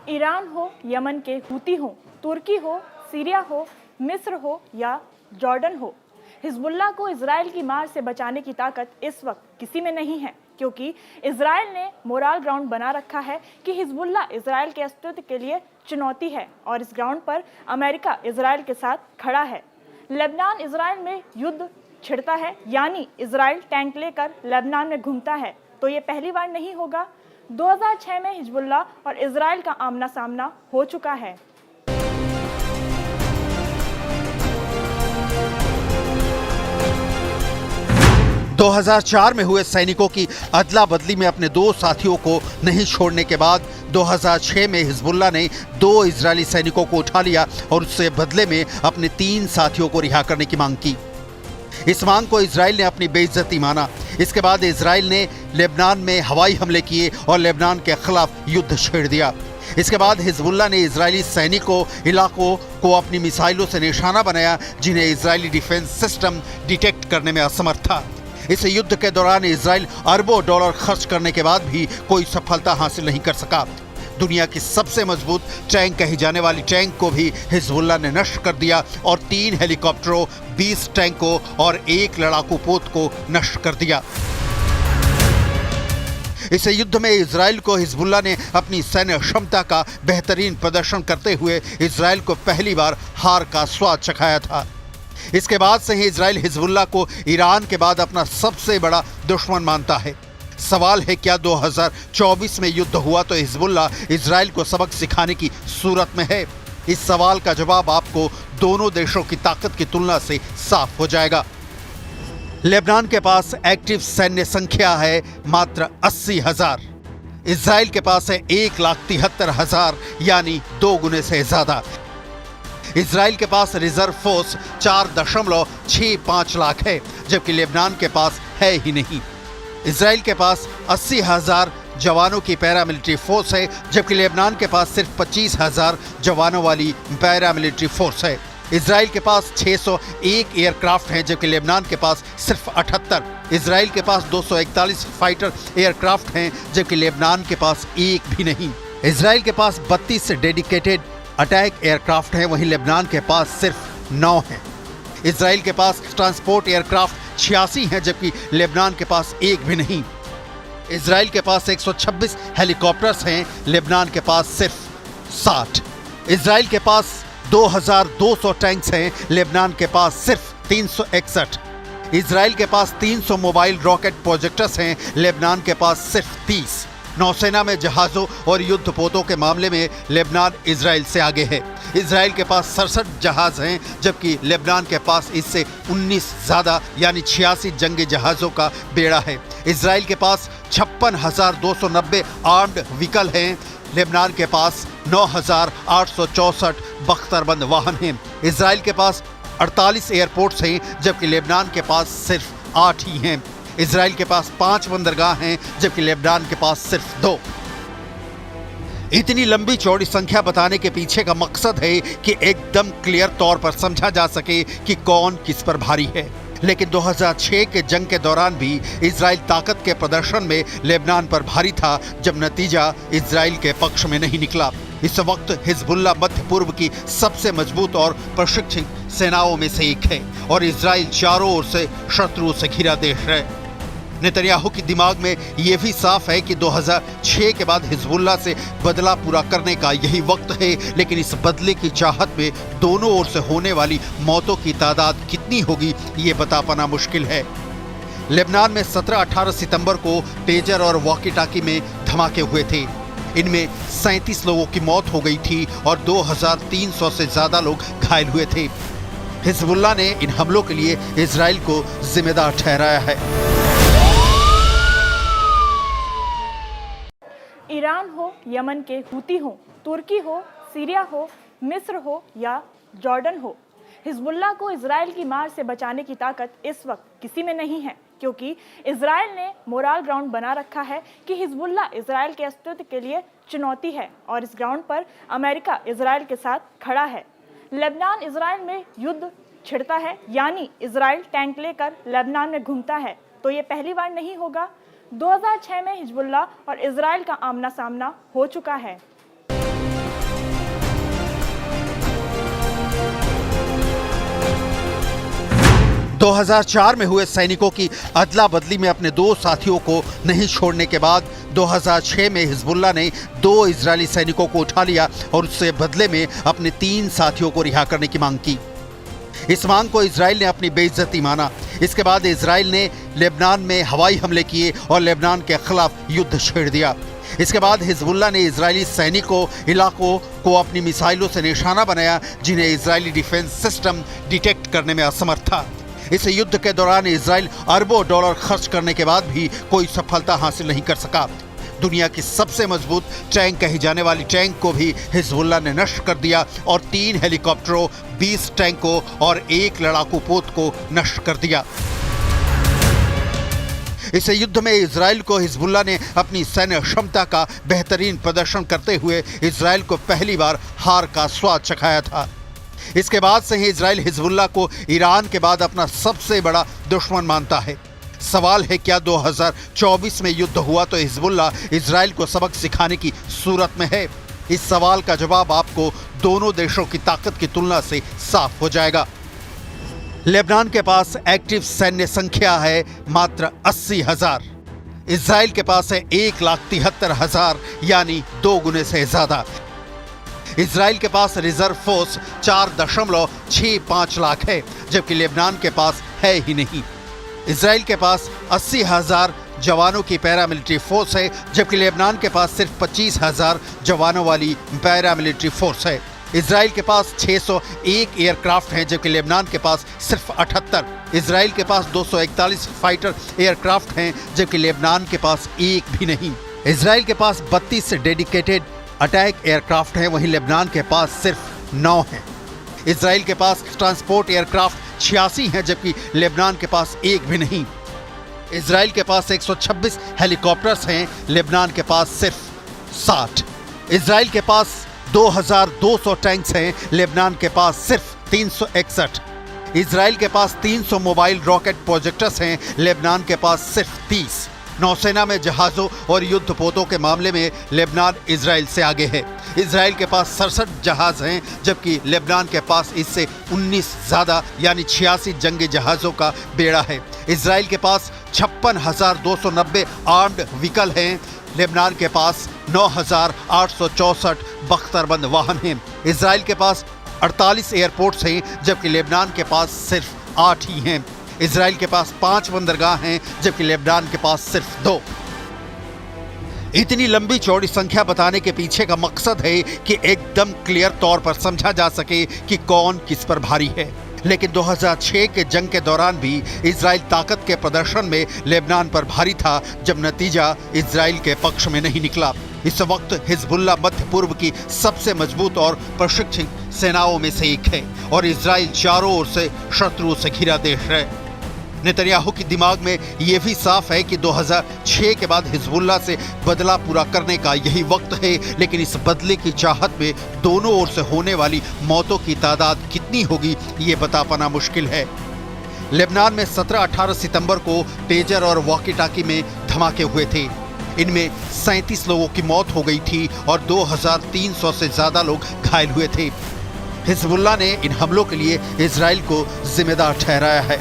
Iran हो, Yemen के Houthi हो, तुर्की हो, सीरिया हो, मिस्र हो या जॉर्डन हो, हिजबुल्लाह को इजराइल की मार से बचाने की ताकत इस वक्त किसी में नहीं है, क्योंकि इजराइल ने मोरल ग्राउंड बना रखा है कि हिजबुल्लाह इजराइल के अस्तित्व के लिए चुनौती है और इस ग्राउंड पर अमेरिका इजराइल के साथ खड़ा है। लेबनान इजराइल में युद्ध छिड़ता है, यानी इजराइल टैंक लेकर लेबनान में घूमता है, तो ये पहली बार नहीं होगा। 2006 में हिजबुल्लाह और इजराइल का आमना सामना हो चुका है। दो 2004 में हुए सैनिकों की अदला बदली में अपने 2 साथियों को नहीं छोड़ने के बाद 2006 में हिजबुल्लाह ने 2 इजरायली सैनिकों को उठा लिया और उससे बदले में अपने 3 साथियों को रिहा करने की मांग की। इस मांग को इजराइल ने अपनी बेइज्जती माना। इसके बाद इजराइल ने लेबनान में हवाई हमले किए और लेबनान के खिलाफ युद्ध छेड़ दिया। इसके बाद हिजबुल्लाह ने इजरायली सैनिकों इलाकों को अपनी मिसाइलों से निशाना बनाया, जिन्हें इजरायली डिफेंस सिस्टम डिटेक्ट करने में असमर्थ था। इस युद्ध के दौरान इजराइल अरबों डॉलर खर्च करने के बाद भी कोई सफलता हासिल नहीं कर सका। दुनिया की सबसे मजबूत टैंक कही जाने वाली टैंक को भी हिजबुल्लाह ने नष्ट कर दिया और 3 हेलीकॉप्टरों, 20 टैंकों और 1 लड़ाकू पोत को नष्ट कर दिया। इस युद्ध में इजराइल को हिजबुल्लाह ने अपनी सैन्य क्षमता का बेहतरीन प्रदर्शन करते हुए इजराइल को पहली बार हार का स्वाद चखाया था। इसके बाद से ही इजराइल हिजबुल्लाह को ईरान के बाद अपना सबसे बड़ा दुश्मन मानता है। सवाल है, क्या 2024 में युद्ध हुआ तो हिजबुल्लाह इजराइल को सबक सिखाने की सूरत में है? इस सवाल का जवाब आपको दोनों देशों की ताकत की तुलना से साफ हो जाएगा। लेबनान के पास एक्टिव सैन्य संख्या है मात्र 80,000। इजराइल के पास है 1,73,000, यानी 2 गुने से ज्यादा। इजराइल के पास रिजर्व फोर्स 4.65 लाख है, जबकि लेबनान के पास है ही नहीं। इजराइल के पास 80,000 जवानों की पैरामिलिट्री फोर्स है, जबकि लेबनान के पास सिर्फ 25,000 जवानों वाली पैरामिलिट्री फोर्स है। इजराइल के पास 601 एयरक्राफ्ट हैं, जबकि लेबनान के पास सिर्फ 78। इजराइल के पास 241 फाइटर एयरक्राफ्ट हैं, जबकि लेबनान के पास एक भी नहीं। इजराइल के पास 32 डेडिकेटेड अटैक एयरक्राफ्ट हैं, वहीं लेबनान के पास सिर्फ 9 हैं। इजराइल के पास ट्रांसपोर्ट एयरक्राफ्ट 86 हैं, जबकि लेबनान के पास एक भी नहीं। इजराइल के पास 126 हेलीकॉप्टर्स हैं, लेबनान के पास सिर्फ 60। इजराइल के पास 2,200 टैंक्स हैं, लेबनान के पास सिर्फ 361। इजराइल के पास 300 मोबाइल रॉकेट प्रोजेक्टर्स हैं, लेबनान के पास सिर्फ 30। नौसेना में जहाज़ों और युद्धपोतों के मामले में लेबनान इजराइल से आगे है। इजराइल के पास 67 जहाज़ हैं, जबकि लेबनान के पास इससे 19 ज़्यादा यानी 86 जंगी जहाज़ों का बेड़ा है। इजराइल के पास 56,290 आर्म्ड व्हीकल हैं, लेबनान के पास 9,864 बख्तरबंद वाहन हैं। इजराइल के पास 48 एयरपोर्ट्स हैं, जबकि लेबनान के पास सिर्फ 8 ही हैं। इजराइल के पास 5 बंदरगाह हैं, जबकि लेबनान के पास सिर्फ 2। इतनी लंबी चौड़ी संख्या बताने के पीछे का मकसद है कि एकदम क्लियर तौर पर समझा जा सके कि कौन किस पर भारी है। लेकिन 2006 के जंग के दौरान भी इजराइल ताकत के प्रदर्शन में लेबनान पर भारी था, जब नतीजा इजराइल के पक्ष में नहीं निकला। इस वक्त हिजबुल्लाह मध्य पूर्व की सबसे मजबूत और प्रशिक्षित सेनाओं में से एक है और इजराइल चारों ओर से शत्रुओं से घिरा देश है। नेतन्याहू के दिमाग में यह भी साफ है कि 2006 के बाद हिजबुल्लाह से बदला पूरा करने का यही वक्त है, लेकिन इस बदले की चाहत में दोनों ओर से होने वाली मौतों की तादाद कितनी होगी ये बता पाना मुश्किल है। लेबनान में 17-18 सितंबर को पेजर और वॉकी टाकी में धमाके हुए थे। इनमें 37 लोगों की मौत हो गई थी और 2,300 से ज्यादा लोग घायल हुए थे। हिजबुल्लाह ने इन हमलों के लिए इजराइल को जिम्मेदार ठहराया है। ईरान हो, यमन के हूती हो, तुर्की हो, सीरिया हो, मिस्र हो या जॉर्डन हो, हिजबुल्लाह को इजराइल की मार से बचाने की ताकत इस वक्त किसी में नहीं है, क्योंकि इजराइल ने मोरल ग्राउंड बना रखा है कि हिजबुल्लाह इजराइल के अस्तित्व के लिए चुनौती है और इस ग्राउंड पर अमेरिका इजराइल के साथ खड़ा है। लेबनान इजराइल में युद्ध छिड़ता है, यानी इजराइल टैंक लेकर लेबनान में घूमता है, तो ये पहली बार नहीं होगा। 2006 में हिजबुल्लाह और इजराइल का आमना सामना हो चुका है। 2004 में हुए सैनिकों की अदला बदली में अपने 2 साथियों को नहीं छोड़ने के बाद 2006 में हिजबुल्लाह ने 2 इजरायली सैनिकों को उठा लिया और उससे बदले में अपने 3 साथियों को रिहा करने की मांग की। इस मांग को इजराइल ने अपनी बेइज्जती माना। इसके बाद इजराइल ने लेबनान में हवाई हमले किए और लेबनान के खिलाफ युद्ध छेड़ दिया। इसके बाद हिजबुल्लाह ने इजरायली सैनिकों इलाकों को अपनी मिसाइलों से निशाना बनाया, जिन्हें इजरायली डिफेंस सिस्टम डिटेक्ट करने में असमर्थ था। इस युद्ध के दौरान इजराइल अरबों डॉलर खर्च करने के बाद भी कोई सफलता हासिल नहीं कर सका। दुनिया की सबसे मजबूत टैंक कही जाने वाली टैंक को भी हिजबुल्लाह ने नष्ट कर दिया और 3 हेलीकॉप्टरों, 20 टैंकों और 1 लड़ाकू पोत को नष्ट कर दिया। इस युद्ध में इजराइल को हिजबुल्लाह ने अपनी सैन्य क्षमता का बेहतरीन प्रदर्शन करते हुए इजराइल को पहली बार हार का स्वाद चखाया था। इसके बाद से ही इजराइल हिजबुल्लाह को ईरान के बाद अपना सबसे बड़ा दुश्मन मानता है। सवाल है, क्या 2024 में युद्ध हुआ तो हिजबुल्लाह इजराइल को सबक सिखाने की सूरत में है? इस सवाल का जवाब आपको दोनों देशों की ताकत की तुलना से साफ हो जाएगा। लेबनान के पास एक्टिव सैन्य संख्या है मात्र 80,000। इजराइल के पास है 1,73,000, यानी 2 गुने से ज्यादा। इजराइल के पास रिजर्व फोर्स 4.65 लाख है, जबकि लेबनान के पास है ही नहीं। इजराइल के पास 80,000 जवानों की पैरामिलिट्री फोर्स है, जबकि लेबनान के पास सिर्फ 25,000 जवानों वाली पैरामिलिट्री फोर्स है। इजराइल के पास 601 एयरक्राफ्ट हैं, जबकि लेबनान के पास सिर्फ 78। इजराइल के पास 241 फाइटर एयरक्राफ्ट हैं, जबकि लेबनान के पास एक भी नहीं। इजराइल के पास 32 डेडिकेटेड अटैक एयरक्राफ्ट हैं, वहीं लेबनान के पास सिर्फ 9 हैं। इजराइल के पास ट्रांसपोर्ट एयरक्राफ्ट 86 हैं, जबकि लेबनान के पास एक भी नहीं। इजराइल के पास 126 हेलीकॉप्टर्स हैं, लेबनान के पास सिर्फ 60। इजराइल के पास 2,200 टैंक्स हैं, लेबनान के पास सिर्फ 361। इजराइल के पास 300 मोबाइल रॉकेट प्रोजेक्टर्स हैं, लेबनान के पास सिर्फ 30। नौसेना में जहाज़ों और युद्धपोतों के मामले में लेबनान इजराइल से आगे है। इजराइल के पास 67 जहाज हैं, जबकि लेबनान के पास इससे 19 ज़्यादा यानी 86 जंगी जहाज़ों का बेड़ा है। इजराइल के पास 56,290 आर्म्ड व्हीकल हैं, लेबनान के पास 9,864 बख्तरबंद वाहन हैं। इजराइल के पास 48 एयरपोर्ट्स हैं, जबकि लेबनान के पास सिर्फ 8 ही हैं। इजराइल के पास 5 बंदरगाह हैं, जबकि लेबनान के पास सिर्फ 2। इतनी लंबी चौड़ी संख्या बताने के पीछे का मकसद है कि एकदम क्लियर तौर पर समझा जा सके कि कौन किस पर भारी है। लेकिन 2006 के जंग के दौरान भी इजराइल ताकत के प्रदर्शन में लेबनान पर भारी था, जब नतीजा इजराइल के पक्ष में नहीं निकला। इस वक्त हिजबुल्लाह मध्य पूर्व की सबसे मजबूत और प्रशिक्षित सेनाओं में से एक है और इजराइल चारों ओर से शत्रुओं से घिरा देश है। नेतन्याहू के दिमाग में यह भी साफ है कि 2006 के बाद हिजबुल्लाह से बदला पूरा करने का यही वक्त है, लेकिन इस बदले की चाहत में दोनों ओर से होने वाली मौतों की तादाद कितनी होगी ये बता पाना मुश्किल है। लेबनान में 17-18 सितंबर को पेजर और वॉकी टाकी में धमाके हुए थे। इनमें 37 लोगों की मौत हो गई थी और 2,300 से ज़्यादा लोग घायल हुए थे। हिजबुल्लाह ने इन हमलों के लिए इजराइल को जिम्मेदार ठहराया है।